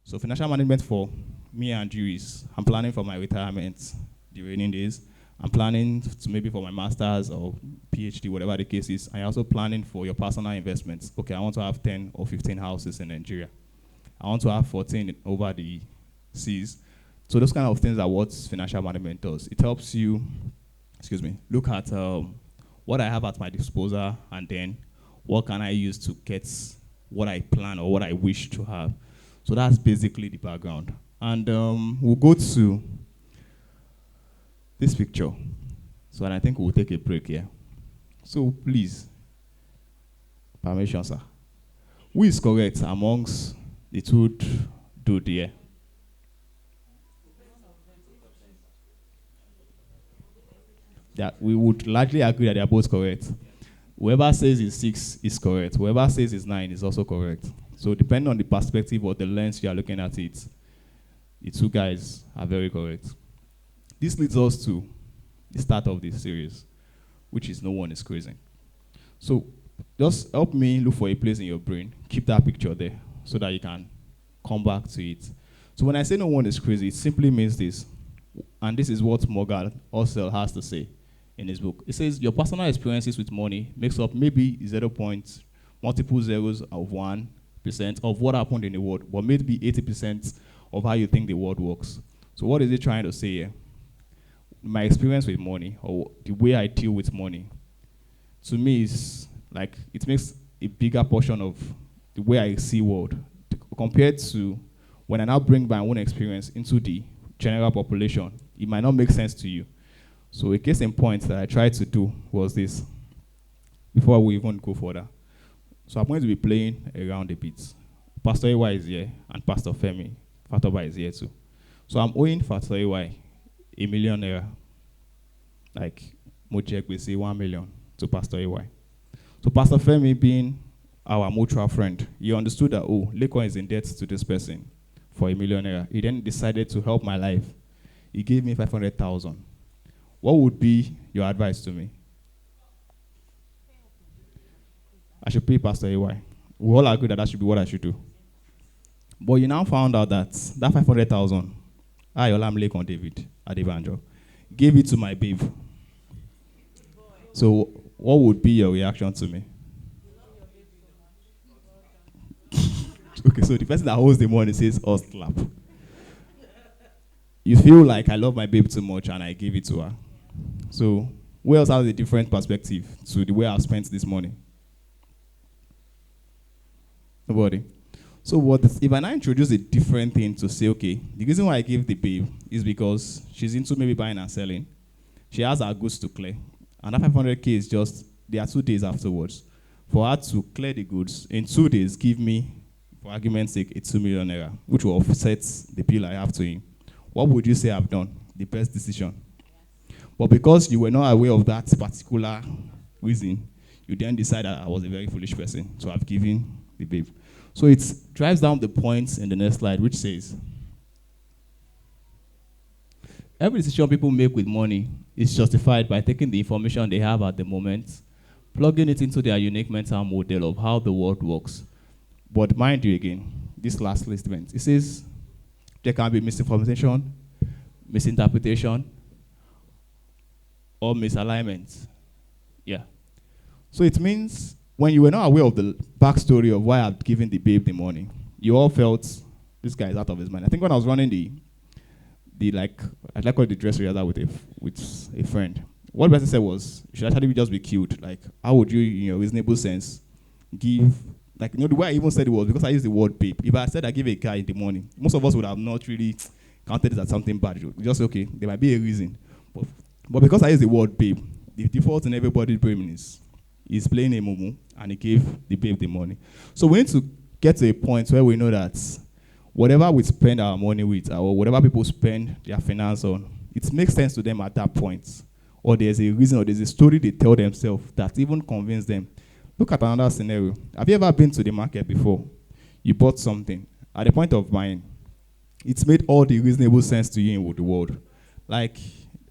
So financial management for me and you is I'm planning for my retirement, the raining days. I'm planning to maybe for my master's or PhD, whatever the case is. I'm also planning for your personal investments. Okay, I want to have 10 or 15 houses in Nigeria. I want to have 14 over the seas. So those kind of things are what financial management does. It helps you, look at what I have at my disposal and then what can I use to get what I plan or what I wish to have. So that's basically the background. And we'll go to this picture. So and I think we'll take a break here. So please, permission, sir. Who is correct amongst the two dude here? That we would largely agree that they are both correct. Whoever says it's 6 is correct. Whoever says it's 9 is also correct. So depending on the perspective or the lens you are looking at it, the two guys are very correct. This leads us to the start of this series, which is No One is Crazy. So just help me look for a place in your brain. Keep that picture there so that you can come back to it. So when I say no one is crazy, it simply means this. And this is what Morgan Housel has to say in his book. It says your personal experiences with money makes up maybe 0 point, multiple zeros of 1% of what happened in the world, but maybe 80% of how you think the world works. So what is he trying to say here? My experience with money, or the way I deal with money, to me is like it makes a bigger portion of the way I see world compared to when I now bring my own experience into the general population. It might not make sense to you. So a case in point that I tried to do was this, before we even go further. So I'm going to be playing around a bit. Pastor AY is here, and Pastor Femi Fatoba is here too. So I'm owing Pastor AY a million naira. Like, Mojek will say 1 million to Pastor AY. So Pastor Femi, being our mutual friend, he understood that, oh, Lekan is in debt to this person for a million naira. He then decided to help my life. He gave me 500,000. What would be your advice to me? I should pay Pastor AY. We all agree that that should be what I should do. But you now found out that 500,000, Ayolam Lekan David Adebanjo, gave it to my babe. So what would be your reaction to me? Okay, so the person that holds the money says, oh, slap. You feel like I love my babe too much and I give it to her. So who else has a different perspective to the way I've spent this money? Nobody. So if I now introduce a different thing to say, okay, the reason why I give the babe is because she's into maybe buying and selling. She has her goods to clear. And that 500K is just, there are 2 days afterwards. For her to clear the goods, in 2 days, give me, for argument's sake, a 2 million naira, which will offset the bill I have to him. What would you say I've done? The best decision. But because you were not aware of that particular reason, you then decided I was a very foolish person to have given the babe. So it drives down the points in the next slide, which says, every decision people make with money is justified by taking the information they have at the moment, plugging it into their unique mental model of how the world works. But mind you again, this last statement, it says there can be misinformation, misinterpretation, or misalignment. Yeah. So it means when you were not aware of the backstory of why I've given the babe the money, you all felt this guy is out of his mind. I think when I was running I'd like the dress rehearsal with a friend, what the person said was, you should actually just be cute. Like, how would you, in your reasonable sense, give, the way I even said it was because I used the word babe. If I said I give a guy the money, most of us would have not really counted it as something bad. Just, okay, there might be a reason. But because I used the word babe, the default in everybody's brain is playing a mumu, and he gave the babe the money. So we need to get to a point where we know that whatever we spend our money with, or whatever people spend their finance on, it makes sense to them at that point. Or there's a reason, or there's a story they tell themselves that even convince them. Look at another scenario. Have you ever been to the market before? You bought something. At the point of buying, it's made all the reasonable sense to you in the world. Like,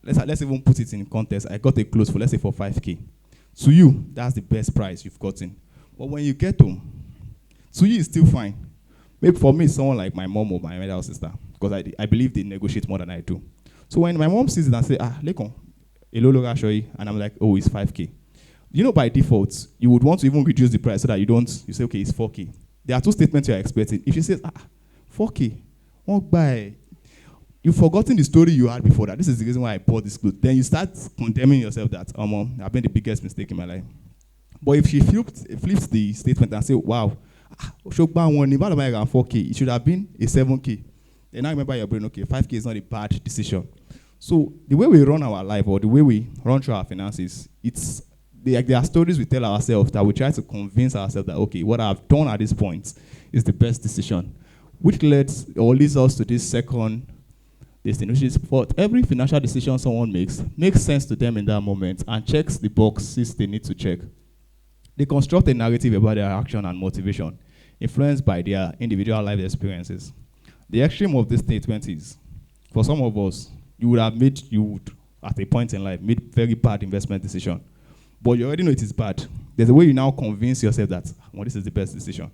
let's even put it in context. I got a clothes for, let's say, for 5K. To you, that's the best price you've gotten. But when you get home, to you, it's still fine. Maybe for me, someone like my mom or my elder sister, because I believe they negotiate more than I do. So when my mom sees it and say, Lekan, and I'm like, oh, it's 5K. By default, you would want to even reduce the price so that you say, okay, it's 4K. There are two statements you're expecting. If she says, 4K, won't buy. You've forgotten the story you had before that. This is the reason why I bought this clothes. Then you start condemning yourself that, I've made the biggest mistake in my life. But if she flips the statement and say, wow, 4K, it should have been a 7K. Then I remember your brain, okay, 5K is not a bad decision. So the way we run our life or the way we run through our finances, there are stories we tell ourselves that we try to convince ourselves that, okay, what I've done at this point is the best decision, which leads us to this second destination, which is for every financial decision someone makes sense to them in that moment and checks the boxes they need to check. They construct a narrative about their action and motivation, influenced by their individual life experiences. The extreme of this statement is, for some of us, you would, at a point in life, made very bad investment decision. But you already know it is bad. There's a way you now convince yourself that, this is the best decision.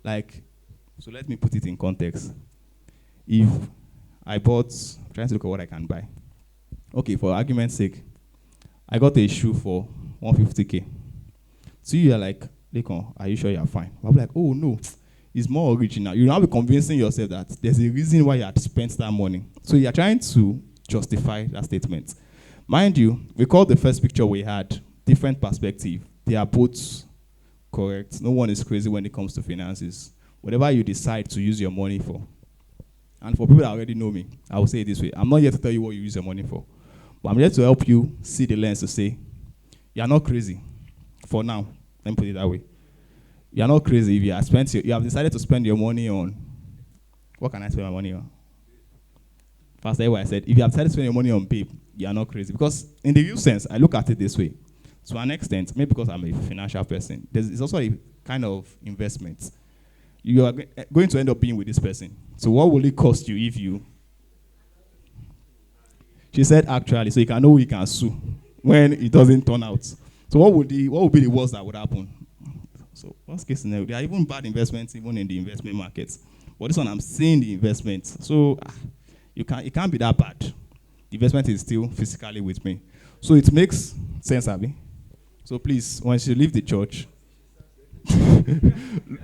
So let me put it in context. If I'm trying to look at what I can buy. Okay, for argument's sake, I got a shoe for 150K. So you're like, Lekan, are you sure you're fine? I'll be like, oh no, it's more original. You'll now be convincing yourself that there's a reason why you had spent that money. So you're trying to justify that statement. Mind you, recall the first picture we had, different perspective. They are both correct. No one is crazy when it comes to finances. Whatever you decide to use your money for. And for people that already know me, I will say it this way. I'm not here to tell you what you use your money for. But I'm here to help you see the lens to say, you're not crazy. For now, let me put it that way. You're not crazy if you have decided to spend your money on, what can I spend my money on? First, that's what I said. If you have decided to spend your money on babe, you're not crazy. Because in the real sense, I look at it this way. To an extent, maybe because I'm a financial person, it's also a kind of investment. You are going to end up being with this person. So what will it cost you if you... She said actually, so you can know you can sue when it doesn't turn out. So what would be the worst that would happen? So worst case scenario, there are even bad investments even in the investment markets. But this one, I'm seeing the investment. So it can't be that bad. The investment is still physically with me. So it makes sense, Abby. So please, when you leave the church,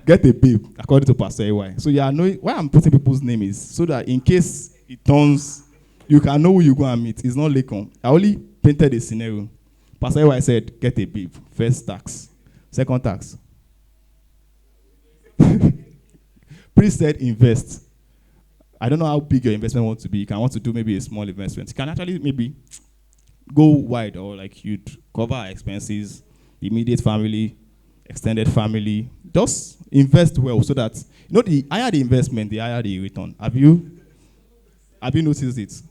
get a babe, according to Pastor AY. So you know why I'm putting people's name is so that in case it turns, you can know who you go and meet. It's not Lekan. I only painted a scenario. Pastor AY said, get a babe. First tax. Second tax. Priest said, invest. I don't know how big your investment wants to be. You can want to do maybe a small investment. You can actually maybe go wide or you'd cover expenses, immediate family, extended family. Just invest well so that, the higher the investment, the higher the return. Have you noticed it?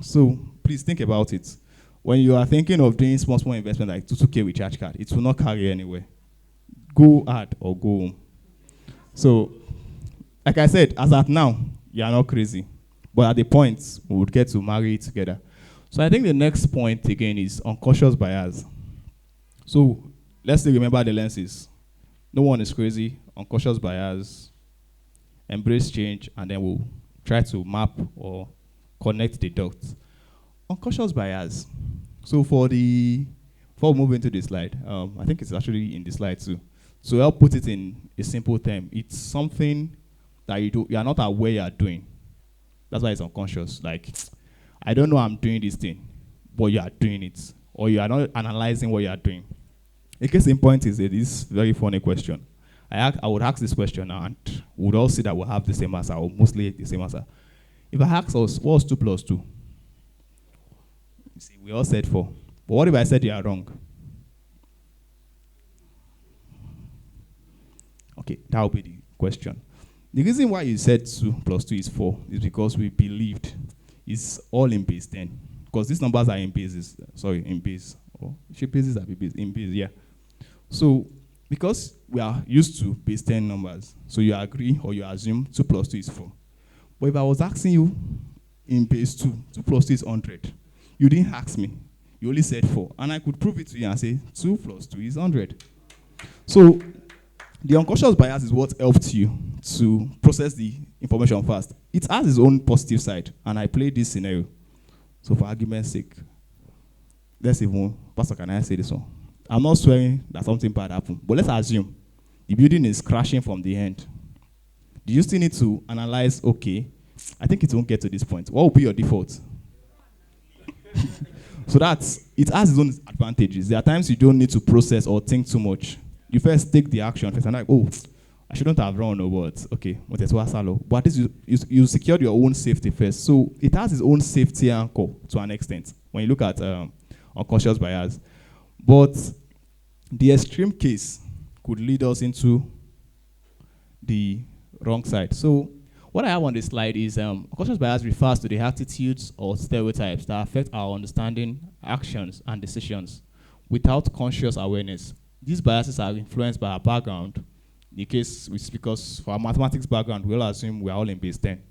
So please think about it. When you are thinking of doing small investment like 2K recharge card, it will not carry anywhere. Go hard or go home. So, like I said, as at now, you are not crazy. But at the point, we would get to marry together. So I think the next point again is unconscious bias. So let's still remember the lenses. No one is crazy, unconscious bias, embrace change, and then we'll try to map or connect the dots. Unconscious bias. So before we move into the slide, I think it's actually in the slide too. So I'll put it in a simple term. It's something that you are not aware you are doing. That's why it's unconscious. I don't know I'm doing this thing, but you are doing it. Or you are not analyzing what you are doing. A case in point is this very funny question. I would ask this question now, and we would all see that we'll have the same answer, or mostly the same answer. If I ask us, what's 2 plus 2? You see, we all said 4. But what if I said you are wrong? Okay, that will be the question. The reason why you said 2 plus 2 is 4 is because we believed it's all in base 10. Because these numbers are in bases. In base. Or should bases are base? In base, yeah. So, because we are used to base 10 numbers, so you agree or you assume 2 plus 2 is 4. But if I was asking you in base 2, 2 plus 2 is 100, you didn't ask me. You only said 4. And I could prove it to you and say 2 plus 2 is 100. So, The unconscious bias is what helped you to process the information fast. It has its own positive side, and I played this scenario. So for argument's sake, let's even, Pastor, can I say this one? I'm not swearing that something bad happened, but let's assume the building is crashing from the end. Do you still need to analyze, okay, I think it won't get to this point. What will be your default? So it has its own advantages. There are times you don't need to process or think too much. You first take the action first and like, oh, I shouldn't have run or what? Okay, but at least you secured your own safety first. So it has its own safety anchor to an extent when you look at unconscious bias. But the extreme case could lead us into the wrong side. So what I have on this slide is unconscious bias refers to the attitudes or stereotypes that affect our understanding, actions, and decisions without conscious awareness. These biases are influenced by our background. In the case, because for our mathematics background, we'll assume we're all in base 10.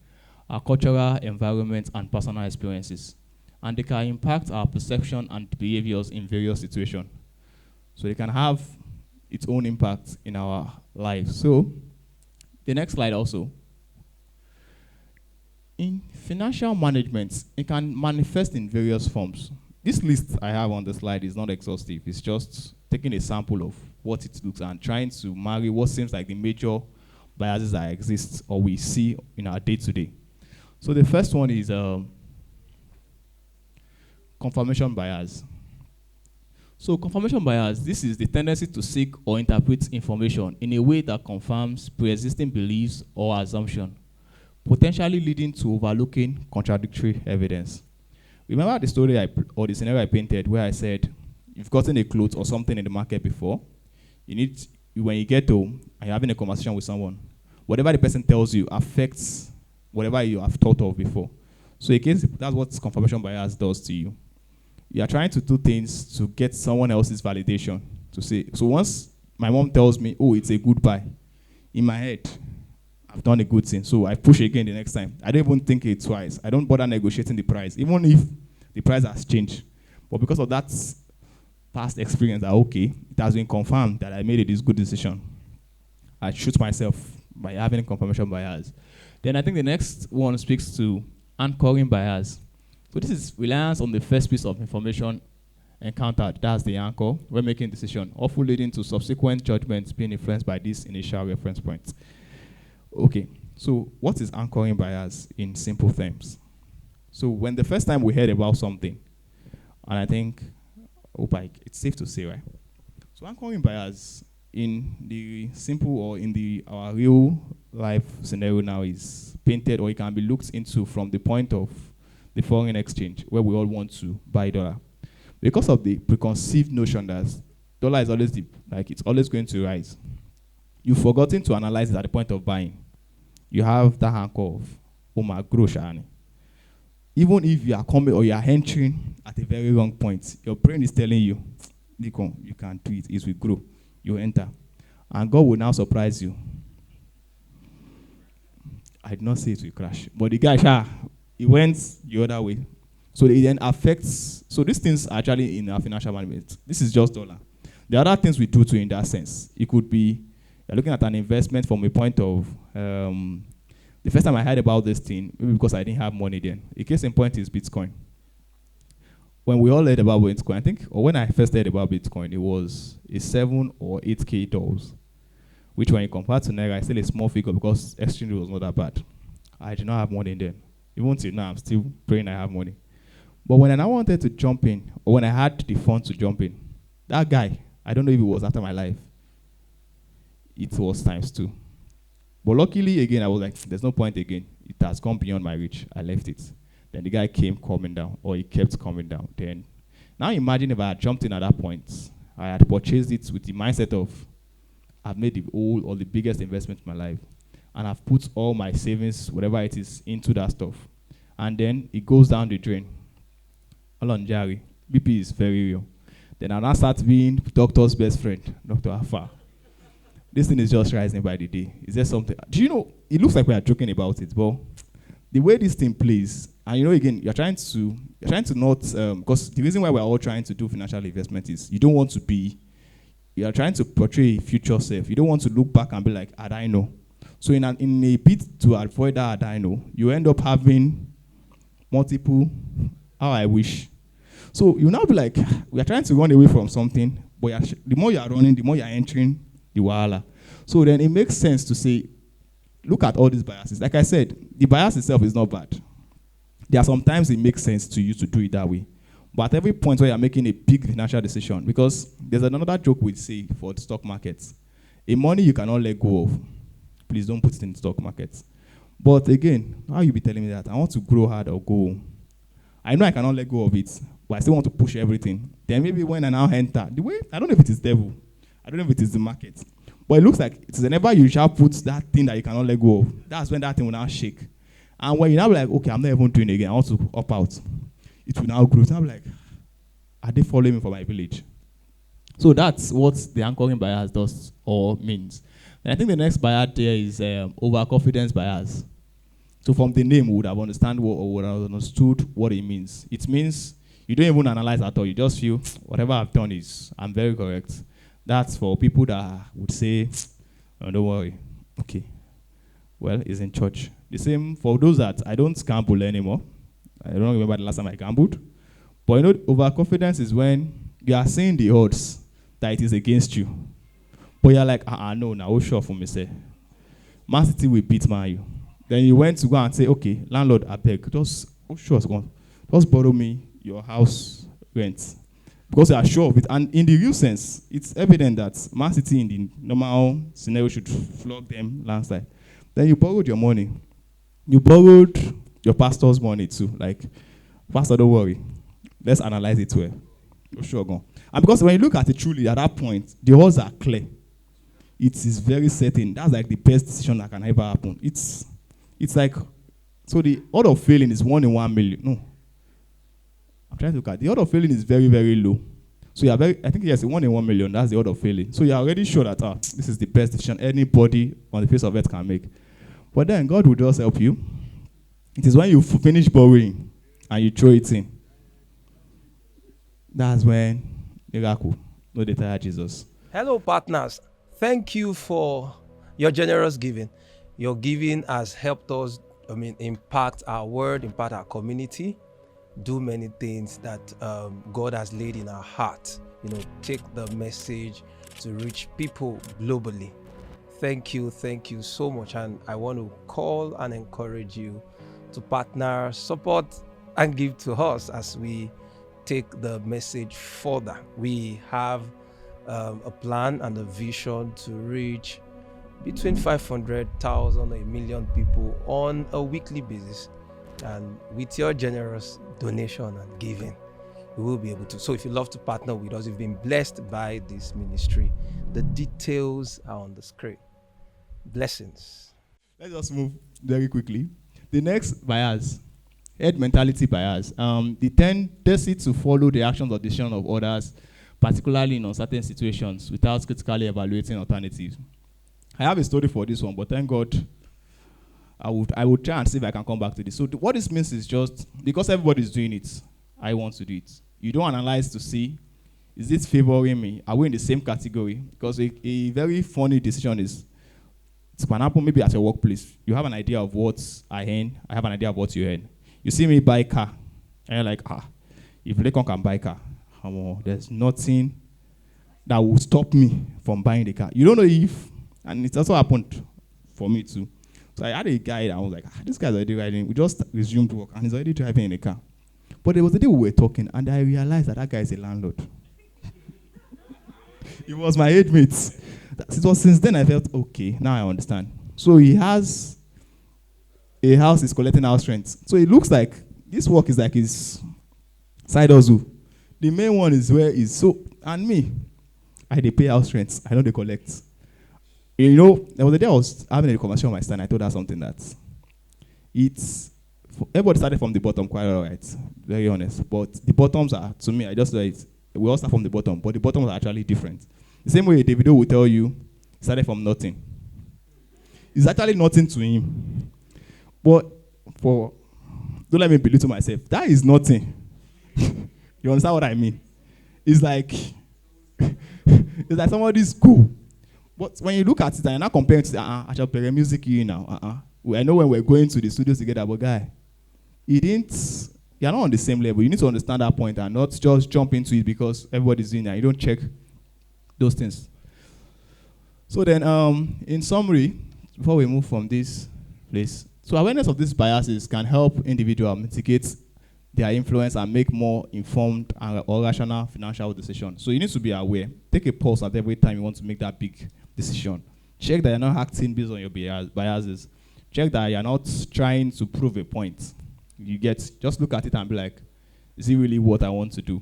Our cultural environment and personal experiences. And they can impact our perception and behaviors in various situations. So they can have its own impact in our lives. So the next slide also. In financial management, it can manifest in various forms. This list I have on the slide is not exhaustive. It's just taking a sample of what it looks and trying to marry what seems like the major biases that exist or we see in our day-to-day. So the first one is confirmation bias. So confirmation bias, this is the tendency to seek or interpret information in a way that confirms pre-existing beliefs or assumptions, potentially leading to overlooking contradictory evidence. Remember the story or the scenario I painted where I said, you've gotten a clothes or something in the market before, when you get home and you're having a conversation with someone, whatever the person tells you affects whatever you have thought of before. So in case that's what confirmation bias does to you. You are trying to do things to get someone else's validation. To say, so once my mom tells me, oh, it's a good buy, in my head, I've done a good thing. So I push again the next time. I don't even think it twice. I don't bother negotiating the price, even if the price has changed. But because of that past experience, that okay, it has been confirmed that I made this good decision. I shoot myself by having confirmation bias. Then I think the next one speaks to anchoring bias. So this is reliance on the first piece of information encountered. That's the anchor. We're making a decision, often leading to subsequent judgments being influenced by this initial reference point. Okay, so what is anchoring bias in simple terms? So when the first time we heard about something, and I think, it's safe to say, right? So anchoring bias in the simple or in our real life scenario now is painted, or it can be looked into from the point of the foreign exchange, where we all want to buy dollar. Because of the preconceived notion that dollar is always it's always going to rise, you've forgotten to analyze it at the point of buying. You have that anchor of, oh my gosh, even if you are coming or you are entering at a very wrong point, your brain is telling you, Lekan, you can do it, it will grow. You enter. And God will now surprise you. I did not say it will crash, but the guy, he went the other way. So it then affects, so these things are actually in our financial management. This is just dollar. There are other things we do too in that sense. It could be, you're looking at an investment from a point of, the first time I heard about this thing, maybe because I didn't have money then. A case in point is Bitcoin. When we all heard about Bitcoin, I think, or when I first heard about Bitcoin, it was a 7 or 8K dollars, which when you compare to Naira, it's still a small figure because exchange was not that bad. I did not have money then. Even till now, I'm still praying I have money. But when I wanted to jump in, or when I had the funds to jump in, that guy, I don't know if it was after my life, it was times 2. But luckily, again, I was like, there's no point again. It has gone beyond my reach. I left it. Then the guy came coming down, or he kept coming down. Then, now imagine if I had jumped in at that point, I had purchased it with the mindset of, I've made the biggest investment in my life. And I've put all my savings, whatever it is, into that stuff. And then it goes down the drain. Alon Jerry, BP is very real. Then I now start being doctor's best friend, Dr. Alpha. This thing is just rising by the day. Is there something? Do you know, it looks like we are joking about it, but the way this thing plays, and you know, again, you're trying to not, because the reason why we're all trying to do financial investment is you don't want to be You are trying to portray a future self. You don't want to look back and be like, had I know. So in a bid to avoid that had I know, you end up having multiple, how I wish. So you now be like, we are trying to run away from something, but the more you are running, the more you are entering the wahala. So then it makes sense to say, look at all these biases. Like I said, the bias itself is not bad. There are sometimes it makes sense to you to do it that way. But at every point where you're making a big financial decision, because there's another joke we say for the stock markets, a money you cannot let go of, please don't put it in the stock markets. But again, how you be telling me that? I want to grow hard or go. I know I cannot let go of it, but I still want to push everything. Then maybe when I now enter, the way, I don't know if it is devil, I don't know if it is the market, but it looks like it is whenever you shall put that thing that you cannot let go of, that's when that thing will now shake. And when you now be like, okay, I'm not even doing it again, I want to up out, it will now grow. So I'm like, are they following me for my village? So that's what the anchoring bias does or means. And I think the next bias there is overconfidence bias. So from the name, we would have understood what it means. It means you don't even analyze at all. You just feel whatever I've done is I'm very correct. That's for people that would say, oh, don't worry. Okay. Well, it's in church. The same for those that I don't gamble anymore. I don't remember the last time I gambled. But you know, overconfidence is when you are seeing the odds that it is against you. But you're like, no, now, sure for me, say. Man City will beat Man U. Then you went to go and say, okay, landlord, I beg, just borrow me your house rent. Because you are sure of it. And in the real sense, it's evident that Man City in the normal scenario should flog them landslide. Then you borrowed your money. You borrowed your pastor's money too. Like, pastor, don't worry. Let's analyze it well. Sure, go. And because when you look at it truly, at that point, the odds are clear. It is very certain. That's like the best decision that can ever happen. It's like, so the odds of failing is 1 in 1 million. No. I'm trying to look at the odds of failing is very, very low. So you are I think yes, 1 in 1 million, that's the odds of failing. So you are already sure that this is the best decision anybody on the face of earth can make. But then God will just help you. It is when you finish borrowing and you throw it in. That's when miracle. No, they tire Jesus. Hello, partners. Thank you for your generous giving. Your giving has helped us, impact our world, impact our community, do many things that God has laid in our heart. Take the message to reach people globally. Thank you so much. And I want to call and encourage you to partner, support, and give to us as we take the message further. We have a plan and a vision to reach between 500,000 and 1 million people on a weekly basis. And with your generous donation and giving, we will be able to. So if you love to partner with us, you've been blessed by this ministry, the details are on the screen. Blessings. Let's just move very quickly. The next bias, head mentality bias. The tendency to follow the actions or decisions of others, particularly in uncertain situations, without critically evaluating alternatives. I have a story for this one, but thank God, I would try and see if I can come back to this. So what this means is just, because everybody is doing it, I want to do it. You don't analyze to see, is this favoring me? Are we in the same category? Because a very funny decision is, it can happen maybe at your workplace. You have an idea of what I earn. I have an idea of what you earn. You see me buy a car, and you're like, if Lekan can buy a car, there's nothing that will stop me from buying the car. You don't know if, and it also happened for me too. So I had a guy that I was like, this guy's already riding. We just resumed work, and he's already driving in a car. But there was a day we were talking, and I realized that guy is a landlord. He was my age mate. It was since then I felt, okay, now I understand. So he has a house, he's collecting house rent. So it looks like this work is like his side hustle. The main one is where he's and me, I pay house rents, I know they collect. There was a day I was having a conversation with my son, I told her something that everybody started from the bottom, quite all right, very honest. But the bottoms are, to me, I just like we all start from the bottom, but the bottoms are actually different. The same way Davido will tell you, he started from nothing. It's actually nothing to him. But don't let me belittle myself. That is nothing. You understand what I mean? It's like It's like somebody's cool. But when you look at it and you're not comparing to I shall play music you now. I know when we're going to the studios together, but guy, you're not on the same level. You need to understand that point and not just jump into it because everybody's doing that. You don't check those things. So then, in summary, before we move from this place, so awareness of these biases can help individuals mitigate their influence and make more informed or rational financial decisions. So you need to be aware. Take a pause at every time you want to make that big decision. Check that you're not acting based on your biases. Check that you're not trying to prove a point. Just look at it and be like, is it really what I want to do?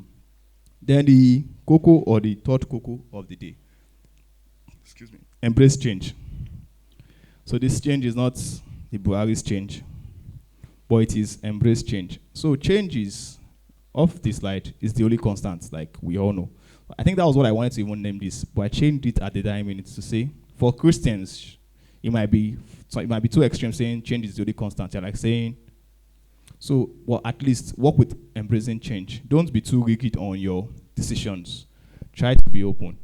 Then the cocoa or the third cocoa of the day. Excuse me. Embrace change. So this change is not the Buhari's change, but it is embrace change. So change is, off this slide, is the only constant, like we all know. I think that was what I wanted to even name this, but I changed it at the time minute to say, for Christians, it might be too extreme saying change is the only constant. You're like saying, so, well, at least work with embracing change. Don't be too rigid on your decisions. Try to be open.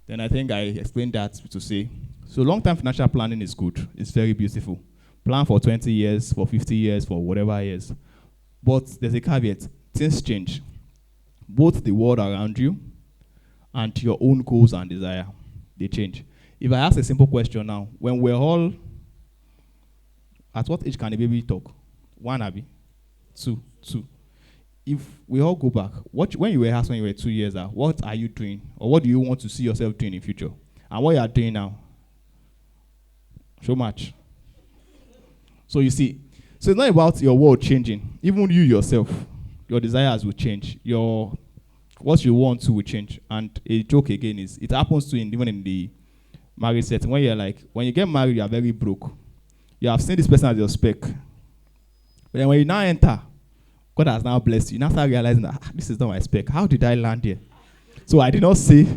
Then I think I explained that to say, so long-term financial planning is good. It's very beautiful. Plan for 20 years, for 50 years, for whatever years. But there's a caveat. Things change. Both the world around you and your own goals and desire, they change. If I ask a simple question now, when we're all, at what age can a baby talk? 1, Abby? 2. If we all go back, when you were asked when you were 2 years old, what are you doing? Or what do you want to see yourself doing in the future? And what you are doing now? So much. So you see, so it's not about your world changing. Even you yourself, your desires will change. What you want to will change. And a joke again is, it happens to even in the marriage setting. When you get married, you are very broke. You have seen this person as your spec. But then when you now enter, God has now blessed you. You now start realizing that this is not my spec. How did I land here? So I did not say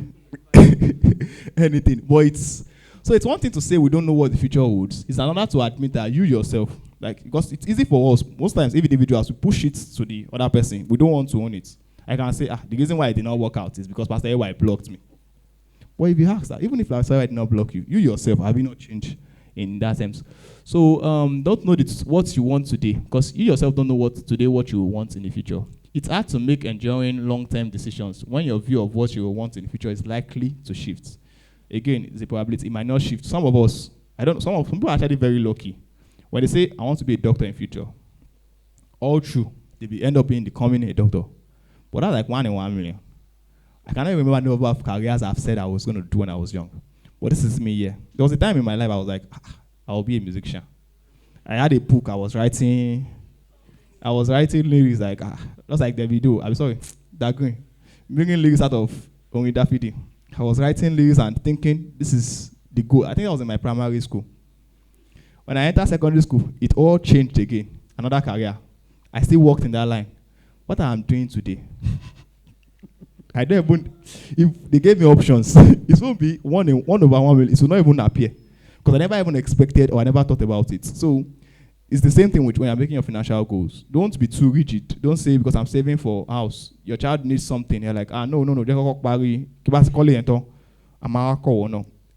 anything. But it's one thing to say we don't know what the future holds. It's another to admit that you yourself, because it's easy for us, most times, if individuals, to push it to the other person. We don't want to own it. I can say, the reason why it did not work out is because Pastor AY blocked me. But if you ask that, even if Pastor AY did not block you, you yourself, have you not changed in that sense? So don't know what you want today, because you yourself don't know what you want in the future. It's hard to make enduring long-term decisions when your view of what you want in the future is likely to shift. Again, it's a probability. It might not shift. Some of us, some people are actually very lucky. When they say, I want to be a doctor in future, all true, they will end up becoming a doctor. But that's like 1 in 1 million. I cannot remember the number of careers I've said I was going to do when I was young. But this is me here. There was a time in my life I was like, I'll be a musician. I had a book I was writing lyrics like, just like Davido. I'm sorry, that green. Bringing lyrics out of Only Daffy. I was writing lyrics and thinking, this is the goal. I think I was in my primary school. When I entered secondary school, it all changed again. Another career. I still worked in that line. What I'm doing today, I don't even, if they gave me options, it won't be 1 over 1 million. It will not even appear. Because I never even expected or I never thought about it. So it's the same thing with when you're making your financial goals. Don't be too rigid. Don't say, because I'm saving for a house. Your child needs something. You're like, no.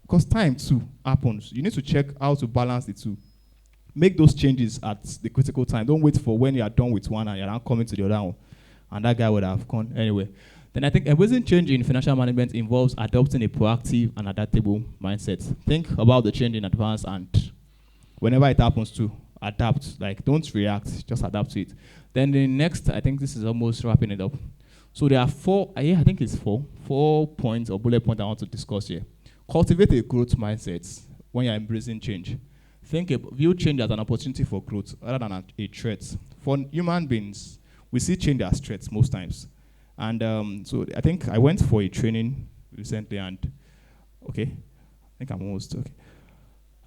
Because time too happens. You need to check how to balance the two. Make those changes at the critical time. Don't wait for when you are done with one and you're not coming to the other one. And that guy would have gone anyway. Then I think embracing change in financial management involves adopting a proactive and adaptable mindset. Think about the change in advance, and whenever it happens to adapt. Like, don't react, just adapt to it. Then the next, I think this is almost wrapping it up. So there are four points or bullet points I want to discuss here. Cultivate a growth mindset when you're embracing change. View change as an opportunity for growth rather than a threat. For human beings, we see change as threats most times. And so I think I went for a training recently, and I think I'm almost okay.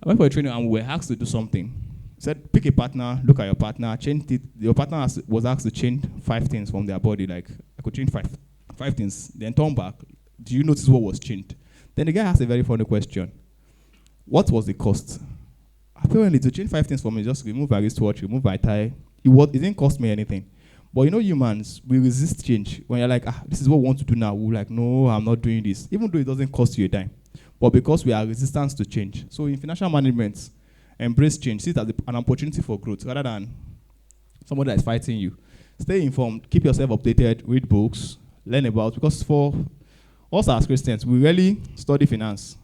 I went for a training and we were asked to do something. It said, pick a partner, look at your partner, change it. Your partner was asked to change 5 things from their body. Like, I could change five things, then turn back. Do you notice what was changed? Then the guy asked a very funny question. What was the cost? Apparently, to change 5 things for me, just remove my wristwatch, remove my tie. It didn't cost me anything. But humans, we resist change. When you're like, this is what we want to do now, we're like, no, I'm not doing this, even though it doesn't cost you a dime. But because we are resistant to change. So in financial management, embrace change. See it as an opportunity for growth rather than somebody that is fighting you. Stay informed, keep yourself updated, read books, learn about, because for us as Christians, we really study finance.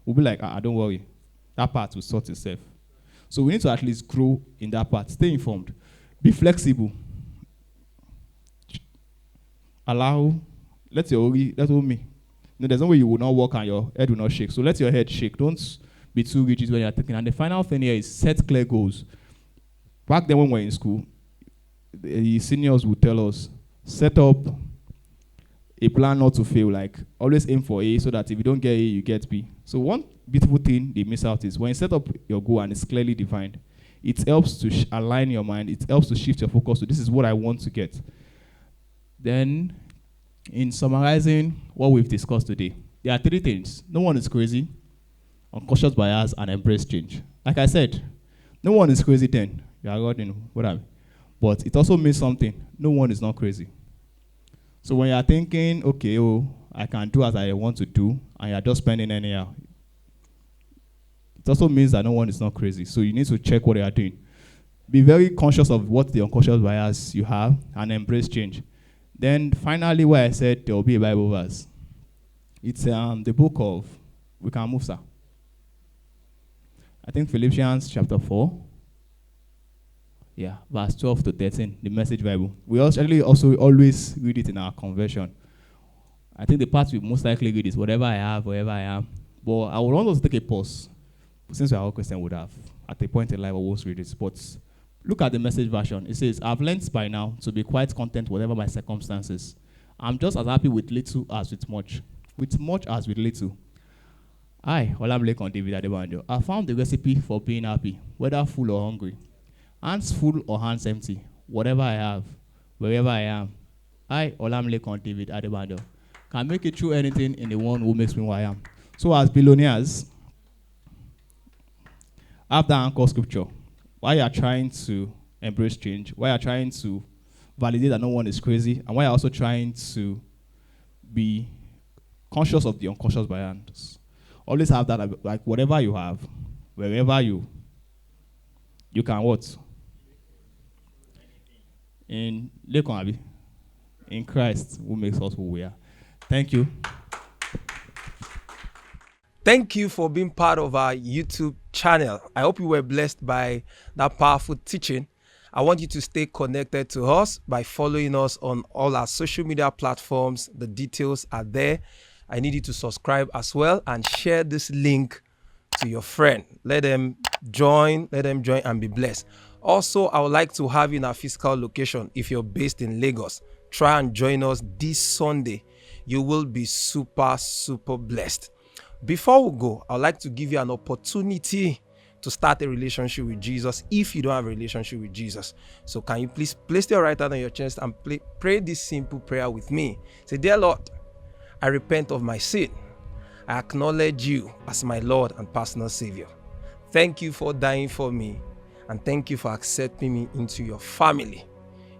We'll be like, don't worry, that part will sort itself. So we need to at least grow in that part. Stay informed. Be flexible. Let me. There's no way you will not walk and your head will not shake. So let your head shake. Don't be too rigid when you're thinking. And the final thing here is set clear goals. Back then when we were in school, the seniors would tell us, set up a plan not to fail. Like, always aim for A so that if you don't get A, you get B. So one beautiful thing they miss out is when you set up your goal and it's clearly defined, it helps to align your mind. It helps to shift your focus to this is what I want to get. Then, in summarizing what we've discussed today, there are 3 things. No one is crazy, unconscious bias, and embrace change. Like I said, no one is crazy then. You are God in what I mean. But it also means something. No one is not crazy. So when you are thinking, okay, I can do as I want to do, and you are just spending anyhow, it also means that no one is not crazy. So you need to check what you are doing. Be very conscious of what the unconscious bias you have and embrace change. Then finally, where I said there will be a Bible verse. It's the book of, we can move, sir. I think Philippians chapter 4. Yeah, verse 12 to 13, the Message Bible. We actually also always read it in our conversion. I think the part we most likely read is whatever I have, wherever I am. But I would want us to take a pause, since we are all Christian, would have. At a point in life, I won't read it. But look at the Message version. It says, I've learned by now to be quite content whatever my circumstances. I'm just as happy with little as with much as with little. I, Lekan Adebanjo, I found the recipe for being happy, whether full or hungry. Hands full or hands empty, whatever I have, wherever I am, I, Lekan Adebanjo, can make it through anything in the one who makes me who I am. So as billionaires, have that anchor scripture. While you are trying to embrace change, while you are trying to validate that no one is crazy, and while you are also trying to be conscious of the unconscious bias, always have that, like whatever you have, wherever you can what? In Lekan, in Christ, who makes us who we are. Thank you. Thank you for being part of our YouTube channel. I hope you were blessed by that powerful teaching. I want you to stay connected to us by following us on all our social media platforms. The details are there. I need you to subscribe as well and share this link to your friend. Let them join and be blessed. Also, I would like to have you in our physical location. If you're based in Lagos, try and join us this Sunday. You will be super blessed. Before we go, I'd like to give you an opportunity to start a relationship with Jesus if you don't have a relationship with Jesus. So can you please place your right hand on your chest and pray this simple prayer with me. Say, Dear Lord, I repent of my sin. I acknowledge you as my Lord and personal Savior. Thank you for dying for me, and thank you for accepting me into your family.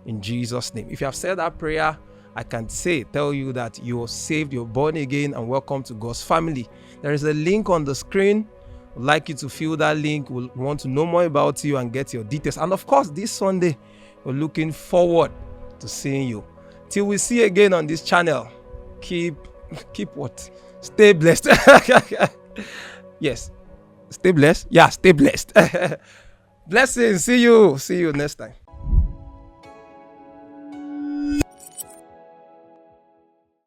In Jesus' name. If you have said that prayer, I can tell you that you are saved, you're born again, and welcome to God's family. There is a link on the screen. We'd like you to fill that link. We want to know more about you and get your details. And of course, this Sunday, we're looking forward to seeing you. Till we see you again on this channel, keep what? Stay blessed. Yes. Stay blessed. Yeah, stay blessed. Blessings. See you next time.